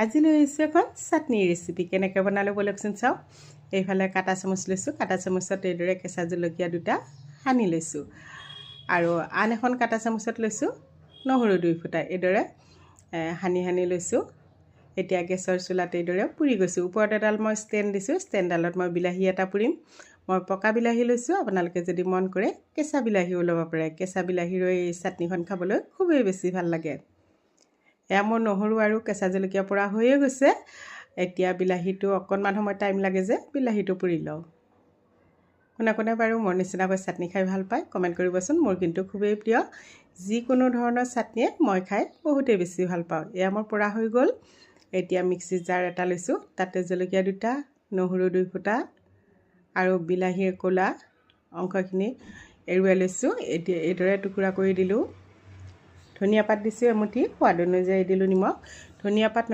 আজি লৈ আহিছোঁ এখন চাটনি ৰেচিপি কেনেকৈ বনালোঁ বলকচোন চাওঁ। এইফালে কাটা চামুচ লৈছোঁ, কাটা চামুচত এইদৰে কেঁচা জলকীয়া দুটা সানি লৈছোঁ আৰু আন এখন কাটা চামুচত লৈছোঁ নহৰু 2 ফুটা এইদৰে সানি লৈছোঁ। এতিয়া গেছৰ চুলাত এইদৰে পুৰি গৈছোঁ। ওপৰত এডাল মই ষ্টেণ্ড দিছোঁ, ষ্টেণ্ডডালত মই বিলাহী এটা পুৰিম। মই পকা বিলাহী লৈছোঁ, আপোনালোকে যদি মন কৰে কেঁচা বিলাহীও ল'ব পাৰে। কেঁচা বিলাহীৰো এই চাটনিখন খাবলৈ খুবেই বেছি ভাল লাগে। এয়া মোৰ নহৰু আৰু কেঁচা জলকীয়া পোৰা হৈয়ে গৈছে। এতিয়া বিলাহীটো অকণমান সময় টাইম লাগে যে বিলাহীটো পুৰি লওঁ। কোনে কোনে বাৰু মোৰ নিচিনাকৈ চাটনি খাই ভাল পায় কমেণ্ট কৰিবচোন। মোৰ কিন্তু খুবেই প্ৰিয়। যিকোনো ধৰণৰ চাটনিয়ে মই খাই বহুতেই বেছি ভাল পাওঁ। এয়া মোৰ পোৰা হৈ গ'ল। এতিয়া মিক্সি জাৰ এটা লৈছোঁ, তাতে জলকীয়া দুটা, নহৰু 2 ফুটা আৰু বিলাহীৰ ক'লা অংশখিনি এৰুৱাই লৈছোঁ। এতিয়া এইদৰে টুকুৰা কৰি দিলোঁ। ধনিয়া পাত দিছোঁ এমুঠি, সোৱাদ অনুযায়ী দিলোঁ নিমখ। ধনিয়া পাত